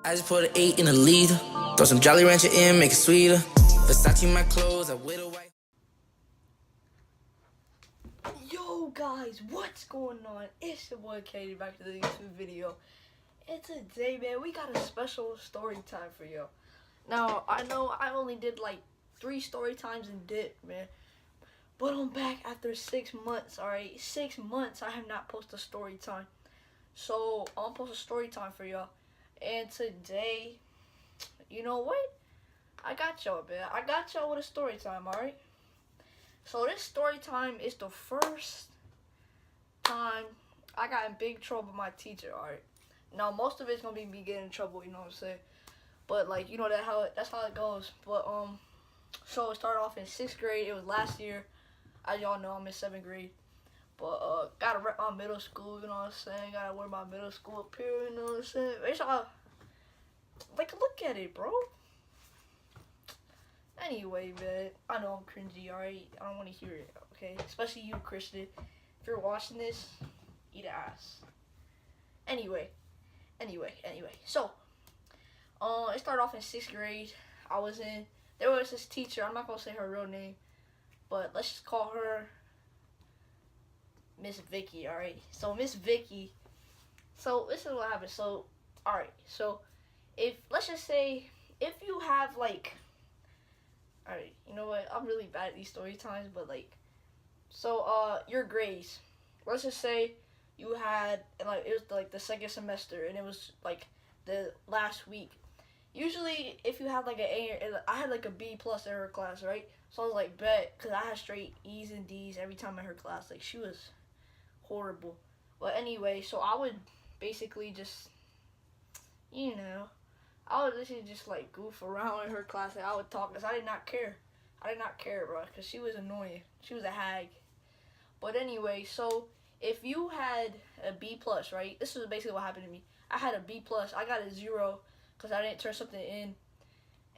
I just put an 8 in a liter. Throw some Jolly Rancher in, make it sweeter. Versace my clothes, I wear the white. Yo guys, what's going on? It's your boy Katie back to the YouTube video. And today, man, we got a special story time for you. Now, I know I only did like 3 story times and dip, man. But I'm back after 6 months, alright? 6 months I have not posted a story time. So, I'm gonna post a story time for y'all. And today, you know what? I got y'all, man. I got y'all with a story time, alright? So this story time is the first time I got in big trouble with my teacher, alright? Now, most of it's gonna be me getting in trouble, you know what I'm saying? But, like, you know, that's how it goes. But, so it started off in 6th grade. It was last year. As y'all know, I'm in 7th grade. But, gotta rep my middle school, you know what I'm saying? Gotta wear my middle school up here, you know what I'm saying? It's all, like, look at it, bro. Anyway, man, I know I'm cringy, alright? I don't want to hear it, okay? Especially you, Christian. If you're watching this, eat ass. Anyway. So, it started off in 6th grade. There was this teacher, I'm not going to say her real name, but let's just call her Miss Vicky, alright? So, Miss Vicky, so this is what happened. So, alright, so, let's just say, if you have, like, alright, you know what, I'm really bad at these story times, but, like, so, your grades, let's just say you had, like, it was, like, the 2nd semester, and it was, like, the last week. Usually, if you had, like, an A, I had, like, a B plus in her class, right? So, I was, like, bet, because I had straight E's and D's every time in her class. Like, she was horrible. But anyway, so I would basically just, you know, I would literally just, like, goof around in her class, and I would talk, because I did not care. I did not care, bro, because she was annoying. She was a hag. But anyway, so if you had a B plus, right, this is basically what happened to me. I had a B plus. I got a 0 because I didn't turn something in,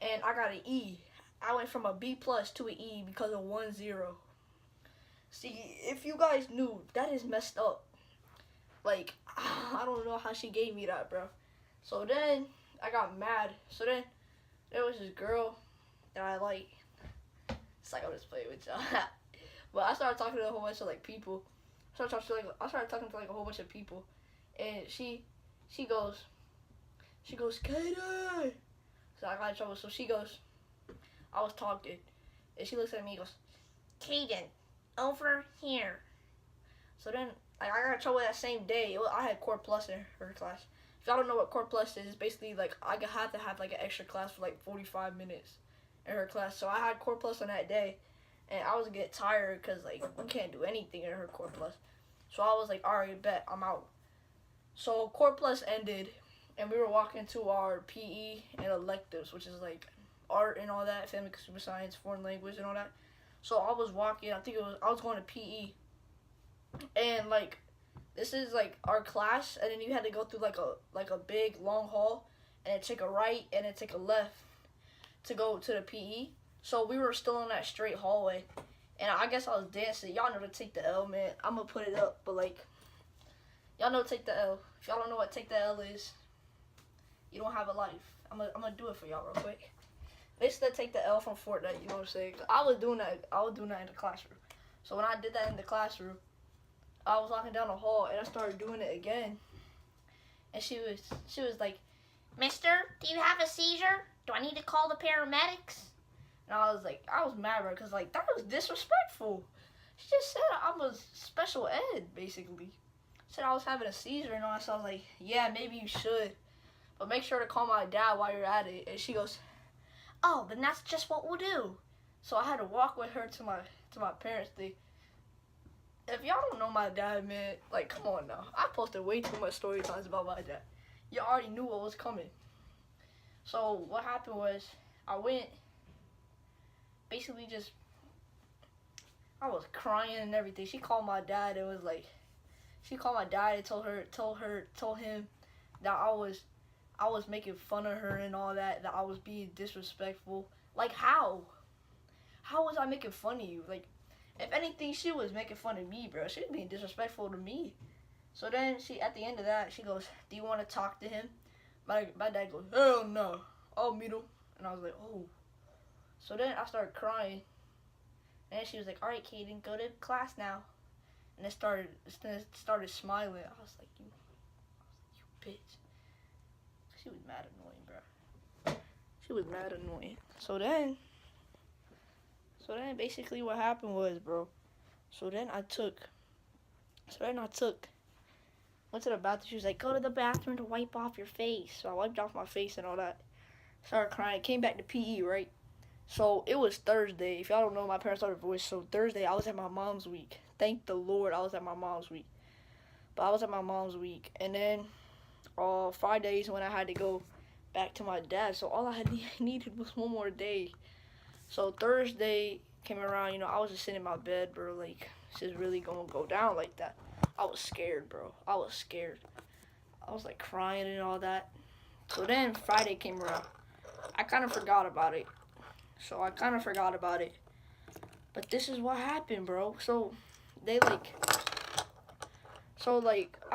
and I got an E. I went from a B plus to an E because of 1 0. See, if you guys knew, that is messed up. Like, I don't know how she gave me that, bro. So then I got mad. So then there was this girl that I like. It's like I'm just playing with y'all. But I started talking to a whole bunch of, like, people. I started talking to like a whole bunch of people, and she goes, Katie. So I got in trouble. So she goes, I was talking, and she looks at me and goes, Kaden, over here. So then, like, I got in trouble that same day. I had Core Plus in her class. If y'all don't know what Core Plus is, it's basically like I had to have like an extra class for like 45 minutes in her class. So I had Core Plus on that day, and I was getting tired because, like, we can't do anything in her Core Plus. So I was like, alright, bet, I'm out. So Core Plus ended, and we were walking to our PE and electives, which is like art and all that, family consumer science, foreign language and all that. So I was walking, I was going to PE, and, like, this is like our class, and then you had to go through like a big long hall, and then take a right and then take a left to go to the PE. So we were still in that straight hallway, and I guess I was dancing. Y'all know to take the L, man. I'm gonna put it up, but, like, y'all know take the L. If y'all don't know what take the L is, you don't have a life. I'm gonna do it for y'all real quick. Basically, take the L from Fortnite, you know what I'm saying? I was doing that in the classroom. So when I did that in the classroom, I was walking down the hall, and I started doing it again. And she was like, Mister, do you have a seizure? Do I need to call the paramedics? And I was mad, bro, because, like, that was disrespectful. She just said I was special ed, basically. Said I was having a seizure and all that, so I was like, yeah, maybe you should. But make sure to call my dad while you're at it. And she goes, oh, then that's just what we'll do. So I had to walk with her to my parents' thing. If y'all don't know my dad, man, like, come on now. I posted way too much story times about my dad. You already knew what was coming. So what happened was, I went, basically just, I was crying and everything. She called my dad and was like, and told him that I was making fun of her and all that I was being disrespectful. Like, how? How was I making fun of you? Like, if anything, she was making fun of me, bro. She was being disrespectful to me. So then at the end of that, she goes, do you want to talk to him? my dad goes, hell no, I'll meet him. And I was like, oh. So then I started crying. And then she was like, all right, Kaden, go to class now. And it started smiling. I was like, you bitch. She was mad annoying, bro. She was mad annoying. So then basically what happened was, bro. So then I went to the bathroom. She was like, go to the bathroom to wipe off your face. So I wiped off my face and all that. Started crying. Came back to PE, right? So it was Thursday. If y'all don't know, my parents started voice. So Thursday, I was at my mom's week. Thank the Lord, I was at my mom's week. But I was at my mom's week. And then Fridays when I had to go back to my dad. So all I had needed was one more day. So Thursday came around, you know, I was just sitting in my bed, bro. Like, this is really going to go down like that. I was scared, bro. I was scared. I was, like, crying and all that. So then Friday came around. I kind of forgot about it. But this is what happened, bro. So, I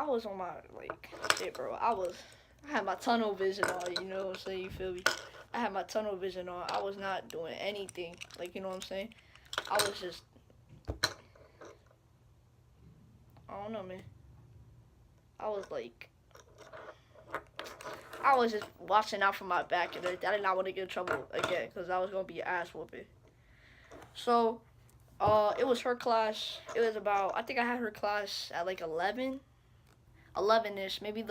was on my, shit, bro. I had my tunnel vision on, you know what I'm saying? You feel me? I had my tunnel vision on. I was not doing anything. Like, you know what I'm saying? I was just, I don't know, man. I was just watching out for my back, and I did not want to get in trouble again, because I was going to be ass whooping. So, it was her class. It was about, I think I had her class at, 11-ish, maybe,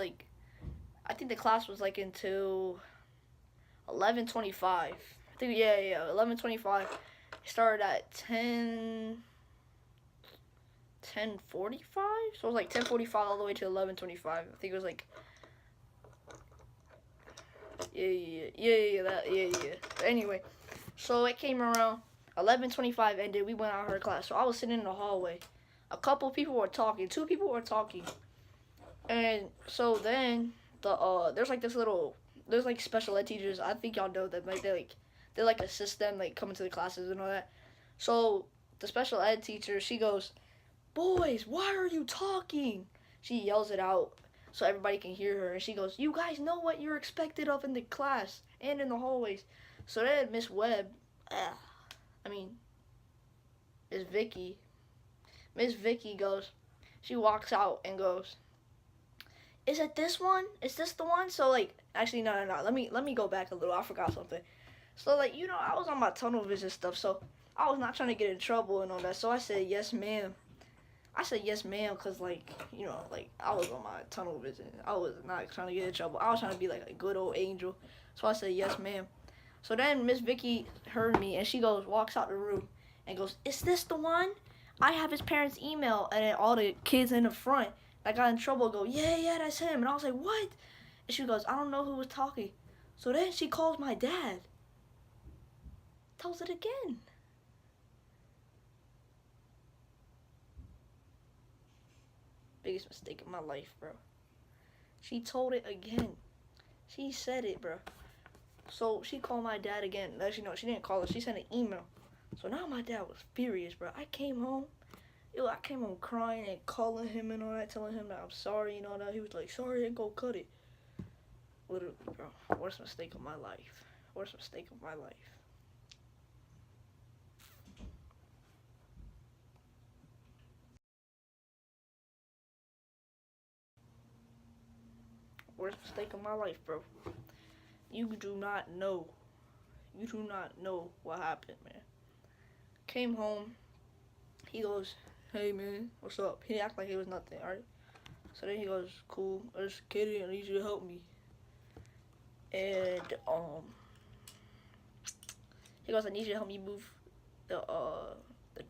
I think the class was, until 11:25. I think, yeah, 11:25. It started at 10:45, so it was 10:45 all the way to 11:25. I think it was yeah. Anyway, so it came around 11:25 ended. We went out of her class. So I was sitting in the hallway. A couple people were talking. 2 people were talking. And so then there's special ed teachers. I think y'all know them. They assist them coming to the classes and all that. So the special ed teacher, she goes, "Boys, why are you talking?" She yells it out so everybody can hear her, and she goes, "You guys know what you're expected of in the class and in the hallways." So then Miss Vicky goes, she walks out and goes, "Is it this one? Is this the one?" So actually no. Let me go back a little. I forgot something. So I was on my tunnel vision stuff, so I was not trying to get in trouble and all that. So I said, "Yes, ma'am." I said yes, ma'am, because, I was on my tunnel vision. I was not trying to get in trouble. I was trying to be, a good old angel. So I said, yes, ma'am. So then Miss Vicky heard me, and she walks out the room, and goes, "Is this the one? I have his parents' email." And then all the kids in the front that got in trouble go, yeah, that's him. And I was like, what? And she goes, "I don't know who was talking." So then she calls my dad. Tells it again. Biggest mistake of my life, bro. She told it again. She said it, bro. So she called my dad again. Actually, no, she didn't call us. She sent an email. So now my dad was furious, bro. I came home crying and calling him and all that, telling him that I'm sorry and all that. He was like, "Sorry, and go cut it." Literally, bro. Worst mistake of my life. Worst mistake of my life. Worst mistake of my life, bro. You do not know. You do not know what happened, man. Came home. He goes, "Hey, man, what's up?" He acted like it was nothing, alright? So then he goes, "Cool, I just kidding. I need you to help me." And, he goes, "I need you to help me move the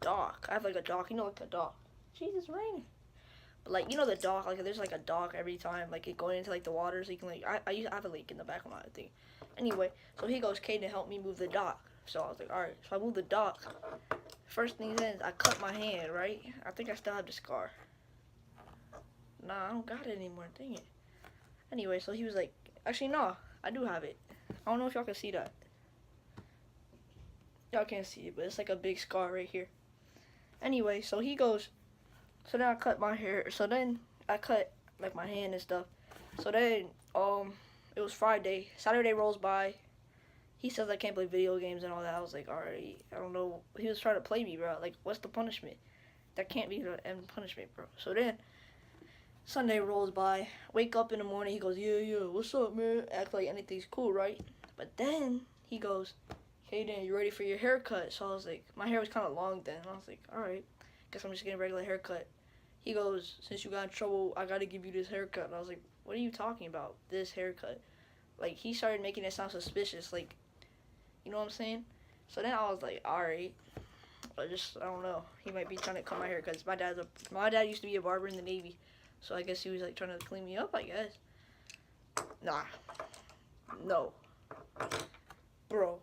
dock." I have, a dock. You know, a dock. Jesus, raining. But, the dock, there's, a dock every time, it going into, the water, so you can, I have a leak in the back of my thing. Anyway, so he goes, "Kaden, help me move the dock." So I was like, alright. So I moved the dock. First thing is, I cut my hand, right? I think I still have the scar. Nah, I don't got it anymore, dang it. Anyway, so he was like, actually, no, I do have it. I don't know if y'all can see that. Y'all can't see it, but it's, a big scar right here. Anyway, so he goes, so then I cut my hair. So then I cut, my hand and stuff. So then, it was Friday. Saturday rolls by. He says I can't play video games and all that. I was like, alright, I don't know. He was trying to play me, bro. Like, what's the punishment? That can't be the end punishment, bro. So then, Sunday rolls by. Wake up in the morning. He goes, yeah, what's up, man? Act like anything's cool, right? But then he goes, hey, Dan, you ready for your haircut? So I was like, my hair was kind of long then. I was like, alright, guess I'm just getting a regular haircut. He goes, since you got in trouble, I got to give you this haircut. And I was like, what are you talking about? This haircut? Like, he started making it sound suspicious. Like, you know what I'm saying? So then I was like, alright. I don't know. He might be trying to cut my hair because my dad used to be a barber in the Navy. So I guess he was like trying to clean me up, I guess. Nah. No. Bro.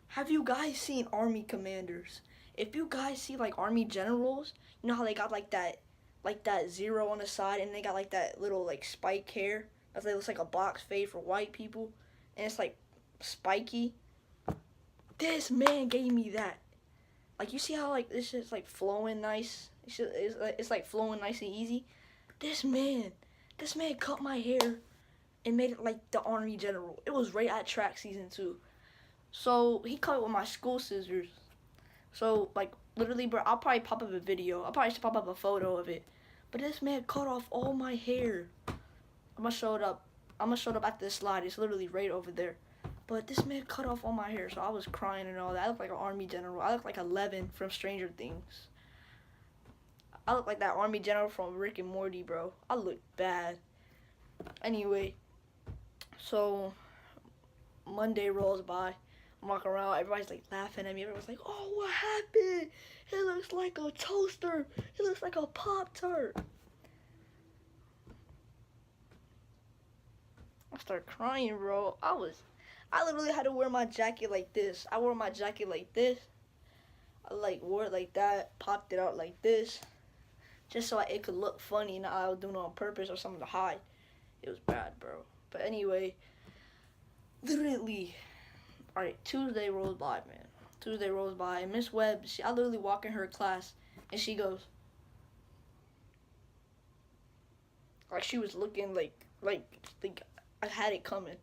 Have you guys seen Army commanders? If you guys see like Army generals, you know how they got like that zero on the side and they got like that little like spike hair? That looks like a box fade for white people. And it's like spiky. This man gave me that. Like, you see how like this is like flowing nice? It's like flowing nice and easy. This man cut my hair and made it like the Army general. It was right at track season 2. So he cut it with my school scissors. So like literally, bro, I'll probably pop up a video. I'll probably just pop up a photo of it. But this man cut off all my hair. I'm gonna show it up at this slide. It's literally right over there. But this man cut off all my hair, so I was crying and all that. I look like an Army general. I look like 11 from Stranger Things. I look like that Army general from Rick and Morty, bro. I look bad. Anyway, so Monday rolls by. I'm walking around. Everybody's like laughing at me. Everyone's like, oh, what happened? It looks like a toaster. It looks like a Pop-Tart. I started crying, bro. I literally had to wear my jacket like this. I wore my jacket like this. I like wore it like that, popped it out like this, just so it could look funny. Not I was doing it on purpose or something to hide. It was bad, bro. But anyway, literally, alright, Tuesday rolls by, man. Tuesday rolls by, and Miss Webb, I literally walk in her class, and she goes, like she was looking like I had it coming.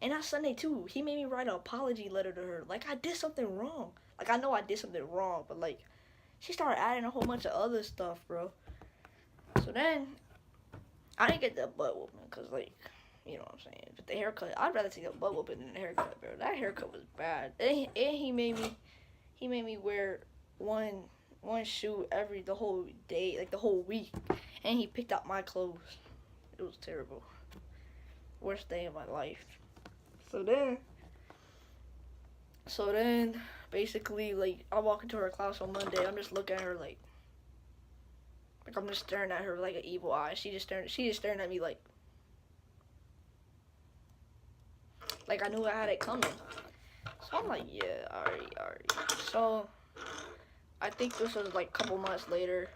And that Sunday too, he made me write an apology letter to her. Like, I did something wrong. Like, I know I did something wrong, but like, she started adding a whole bunch of other stuff, bro. So then, I didn't get the butt whooping, cause like, you know what I'm saying. But the haircut, I'd rather take the butt whooping than the haircut, bro. That haircut was bad. And he made me wear one shoe the whole day, like the whole week. And he picked out my clothes. It was terrible. Worst day of my life. So then, basically, like, I walk into her class on Monday. I'm just looking at her like I'm just staring at her like an evil eye. She just staring at me like I knew I had it coming. So I'm like, yeah, alright. So I think this was like a couple months later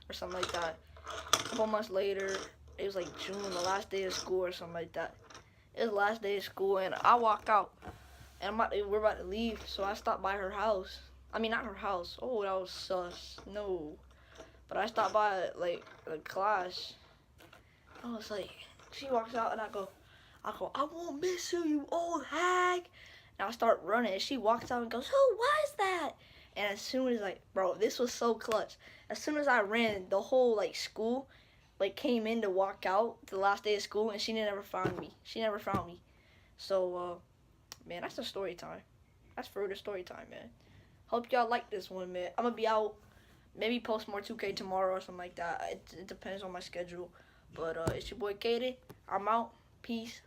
or something like that. A couple months later, it was like June, the last day of school or something like that. It was the last day of school, and I walked out, and we're about to leave, so I stopped by her house. I mean, not her house. Oh, that was sus. No. But I stopped by, like, the class. I was like, she walks out, and I go, I won't miss you, you old hag. And I start running, and she walks out and goes, who was that? And as soon as, like, bro, this was so clutch. As soon as I ran, the whole, like, school, like, came in to walk out the last day of school, and she never found me. So, man, that's the story time. That's further story time, man. Hope y'all like this one, man. I'm gonna be out, maybe post more 2K tomorrow or something like that. It depends on my schedule. But, it's your boy Katie. I'm out. Peace.